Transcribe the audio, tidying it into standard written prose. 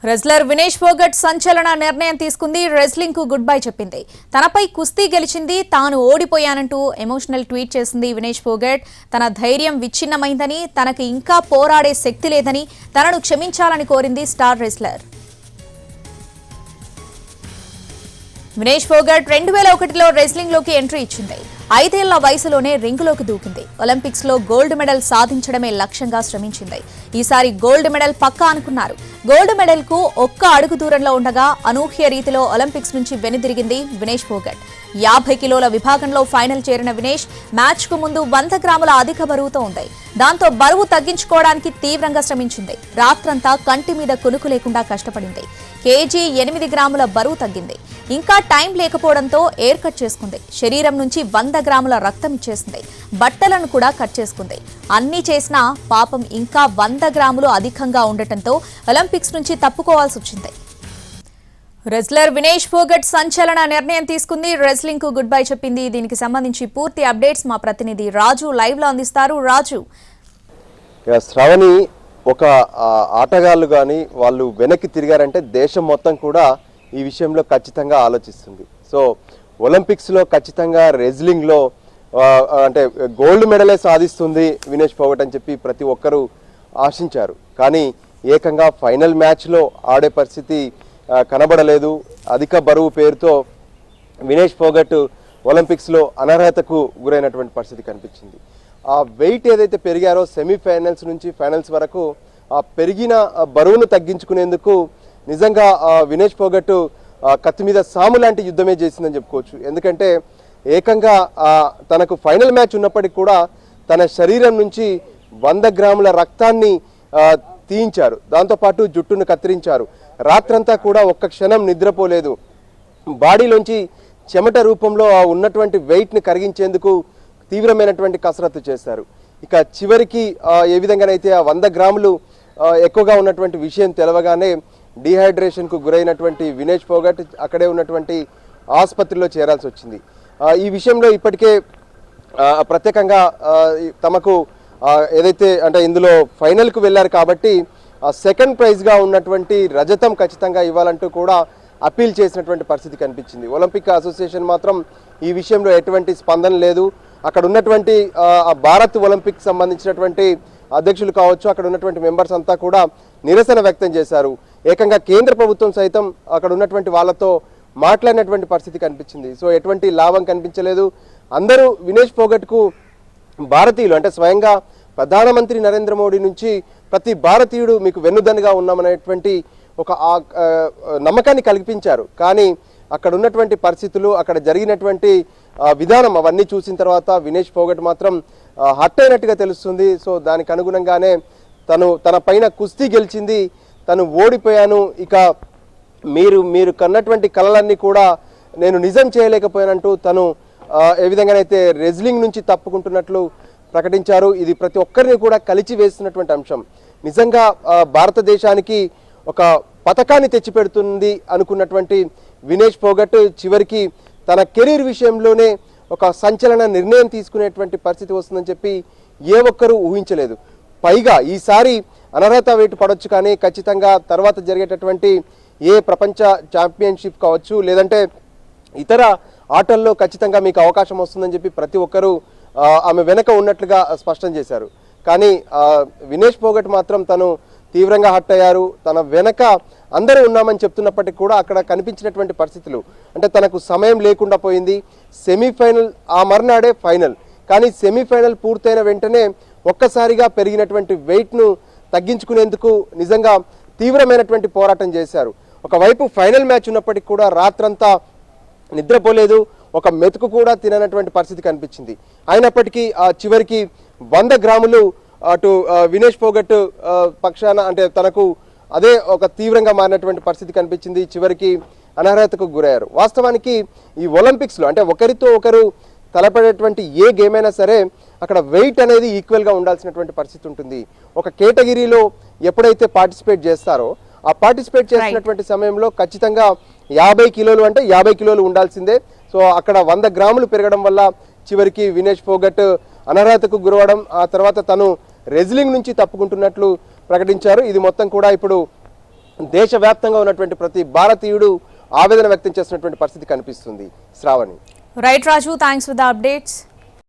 Wrestler Vinesh Phogat సంచలన నిర్ణయం తీసుకుంది. రెజ్లింగ్ కు గుడ్ బై చెప్పింది. తనపై కుస్తీ గెలిచింది, తాను ఓడిపోయానంటూ ఎమోషనల్ ట్వీట్ చేసింది వినేష్ ఫోగట్. తన ధైర్యం విచ్ఛిన్నమైందని, తనకు ఇంకా పోరాడే శక్తి లేదని, తనను క్షమించాలని కోరింది స్టార్ రెజ్లర్. వినేష్ ఫోగట్ 2001లో రెజ్లింగ్ లోకి ఎంట్రీ ఇచ్చింది. 5 ఏళ్ల వయసులోనే రింగులోకి దూకింది. ఒలింపిక్స్ లో గోల్డ్ మెడల్ సాధించడమే లక్ష్యంగా శ్రమించింది. ఈసారి గోల్డ్ మెడల్ పక్కా అనుకున్నారు. గోల్డ్ మెడల్ కు ఒక్క అడుగు దూరంలో ఉండగా అనూహ్య రీతిలో ఒలింపిక్స్ నుంచి వెనుదిరిగింది వినేష్ ఫోగట్. 50 కిలోల విభాగంలో ఫైనల్ చేరిన వినేష్ మ్యాచ్ కు ముందు 100 గ్రాముల అధిక బరువుతో ఉంది. దాంతో బరువు తగ్గించుకోవడానికి తీవ్రంగా శ్రమించింది. రాత్రంతా కంటి మీద కునుకు లేకుండా కష్టపడింది. కేజీ 8 గ్రాముల బరువు తగ్గింది. ఇంకా టైం లేకపోవడంతో ఎయిర్ కట్ చేసుకుంది. శరీరం నుంచి 100 గ్రాముల రక్తం ఇచ్చేసింది. బట్టలను కూడా కట్ చేసుకుంది. అన్ని చేసినా పాపం ఇంకా 100 గ్రాములు అధికంగా ఉండటంతో ఒలింపిక్స్ నుంచి తప్పుకోవాల్సి వచ్చింది. రెజ్లర్ వినేష్ ఫోగట్ సంచలన నిర్ణయం తీసుకుంది. రెజ్లింగ్ కు గుడ్ బై చెప్పింది. దీనికి సంబంధించి పూర్తి అప్డేట్స్ మా ప్రతినిధి రాజు లైవ్ లో అందిస్తారు. రాజు, శ్రావణి, ఒక ఆటగాళ్ళు కానీ వాళ్ళు వెనక్కి తిరిగారంటే దేశం మొత్తం కూడా ఈ విషయంలో ఖచ్చితంగా ఆలోచిస్తుంది. సో ఒలింపిక్స్లో ఖచ్చితంగా రెజ్లింగ్లో అంటే గోల్డ్ మెడలే సాధిస్తుంది వినేష్ ఫోగట్ అని చెప్పి ప్రతి ఒక్కరూ ఆశించారు. కానీ ఏకంగా ఫైనల్ మ్యాచ్లో ఆడే పరిస్థితి కనబడలేదు. అధిక బరువు పేరుతో వినేష్ ఫోగట్ ఒలింపిక్స్లో అనర్హతకు గురైనటువంటి పరిస్థితి కనిపించింది. ఆ వెయిట్ ఏదైతే పెరిగారో సెమీఫైనల్స్ నుంచి ఫైనల్స్ వరకు ఆ పెరిగిన బరువును తగ్గించుకునేందుకు నిజంగా వినేష్ ఫోగట్ కత్తి మీద సాము లాంటి యుద్ధమే చేసిందని చెప్పుకోవచ్చు. ఎందుకంటే ఏకంగా తనకు ఫైనల్ మ్యాచ్ ఉన్నప్పటికీ కూడా తన శరీరం నుంచి 100 గ్రాముల రక్తాన్ని తీయించారు. దాంతోపాటు జుట్టును కత్తిరించారు. రాత్రంతా కూడా ఒక్క క్షణం నిద్రపోలేదు. బాడీలోంచి చెమట రూపంలో ఉన్నటువంటి వెయిట్ని కరిగించేందుకు తీవ్రమైనటువంటి కసరత్తు చేశారు. ఇక చివరికి ఏ విధంగానైతే ఆ 100 గ్రాములు ఎక్కువగా ఉన్నటువంటి విషయం తెలవగానే డీహైడ్రేషన్కు గురైనటువంటి వినేష్ ఫోగట్ అక్కడే ఉన్నటువంటి ఆసుపత్రిలో చేరాల్సి వచ్చింది. ఈ విషయంలో ఇప్పటికే ప్రత్యేకంగా తమకు ఏదైతే అంటే ఇందులో ఫైనల్కు వెళ్ళారు కాబట్టి సెకండ్ ప్రైజ్గా ఉన్నటువంటి రజతం ఖచ్చితంగా ఇవ్వాలంటూ కూడా అప్పీల్ చేసినటువంటి పరిస్థితి కనిపించింది. ఒలింపిక్ అసోసియేషన్ మాత్రం ఈ విషయంలో ఎటువంటి స్పందన లేదు. అక్కడ ఉన్నటువంటి భారత్ ఒలింపిక్ సంబంధించినటువంటి అధ్యక్షులు కావచ్చు, అక్కడ ఉన్నటువంటి మెంబర్స్ అంతా కూడా నిరసన వ్యక్తం చేశారు. ఏకంగా కేంద్ర ప్రభుత్వం సైతం అక్కడ ఉన్నటువంటి వాళ్ళతో మాట్లాడినటువంటి పరిస్థితి కనిపించింది. సో ఎటువంటి లాభం కనిపించలేదు. అందరూ వినేష్ ఫోగట్కు భారతీయులు అంటే స్వయంగా ప్రధానమంత్రి నరేంద్ర మోడీ నుంచి ప్రతి భారతీయుడు మీకు వెన్నుదన్నుగా ఉన్నామనేటువంటి ఒక నమ్మకాన్ని కల్పించారు. కానీ అక్కడ ఉన్నటువంటి పరిస్థితులు, అక్కడ జరిగినటువంటి విధానం అవన్నీ చూసిన తర్వాత వినేష్ ఫోగట్ మాత్రం హర్ట్ అయినట్టుగా తెలుస్తుంది. సో దానికి అనుగుణంగానే తన పైన కుస్తీ గెలిచింది, తను ఓడిపోయాను, ఇక మీరు కన్నటువంటి కలలన్నీ కూడా నేను నిజం చేయలేకపోయానంటూ తను ఏ విధంగానైతే రెజ్లింగ్ నుంచి తప్పుకుంటున్నట్లు ప్రకటించారు. ఇది ప్రతి ఒక్కరిని కూడా కలిచి వేస్తున్నటువంటి అంశం. నిజంగా భారతదేశానికి ఒక పథకాన్ని తెచ్చిపెడుతుంది అనుకున్నటువంటి వినేష్ ఫోగట్ చివరికి తన కెరీర్ విషయంలోనే ఒక సంచలన నిర్ణయం తీసుకునేటువంటి పరిస్థితి వస్తుందని చెప్పి ఏ ఒక్కరూ ఊహించలేదు. పైగా ఈసారి అనర్హత వేటు పడవచ్చు, కానీ ఖచ్చితంగా తర్వాత జరిగేటటువంటి ఏ ప్రపంచ ఛాంపియన్షిప్ కావచ్చు లేదంటే ఇతర ఆటల్లో ఖచ్చితంగా మీకు అవకాశం వస్తుందని చెప్పి ప్రతి ఒక్కరూ ఆమె వెనక ఉన్నట్లుగా స్పష్టం చేశారు. కానీ వినేష్ ఫోగట్ మాత్రం తను తీవ్రంగా హర్ట్ అయ్యారు. తన వెనక అందరూ ఉన్నామని చెప్తున్నప్పటికీ కూడా అక్కడ కనిపించినటువంటి పరిస్థితులు అంటే తనకు సమయం లేకుండా పోయింది. సెమీఫైనల్ ఆ మర్నాడే ఫైనల్, కానీ సెమీఫైనల్ పూర్తయిన వెంటనే ఒక్కసారిగా పెరిగినటువంటి వెయిట్ను తగ్గించుకునేందుకు నిజంగా తీవ్రమైనటువంటి పోరాటం చేశారు. ఒకవైపు ఫైనల్ మ్యాచ్ ఉన్నప్పటికీ కూడా రాత్రంతా నిద్రపోలేదు, ఒక మెతుకు కూడా తిననటువంటి పరిస్థితి కనిపించింది. అయినప్పటికీ చివరికి 100 గ్రాములు అటు వినేష్ ఫోగట్ పక్షాన అంటే తనకు అదే ఒక తీవ్రంగా మారినటువంటి పరిస్థితి కనిపించింది. చివరికి అనర్హతకు గురయ్యారు. వాస్తవానికి ఈ ఒలింపిక్స్లో అంటే ఒకరితో ఒకరు తలపడేటువంటి ఏ గేమ్ అయినా సరే అక్కడ వెయిట్ అనేది ఈక్వల్గా ఉండాల్సినటువంటి పరిస్థితి ఉంటుంది. ఒక కేటగిరీలో ఎప్పుడైతే పార్టిసిపేట్ చేస్తారో ఆ పార్టిసిపేట్ చేసినటువంటి సమయంలో ఖచ్చితంగా 50 కిలోలు అంటే 50 కిలోలు ఉండాల్సిందే. సో అక్కడ 100 గ్రాములు పెరగడం వల్ల చివరికి వినేష్ ఫోగట్ అనర్హతకు గురవడం, ఆ తర్వాత తను రెజ్లింగ్ నుంచి తప్పుకుంటున్నట్లు ప్రకటించారు. ఇది మొత్తం కూడా ఇప్పుడు దేశవ్యాప్తంగా ఉన్నటువంటి ప్రతి భారతీయుడు ఆవేదన వ్యక్తం చేస్తున్నటువంటి పరిస్థితి కనిపిస్తుంది. Shravani. Right Raju, thanks for the updates.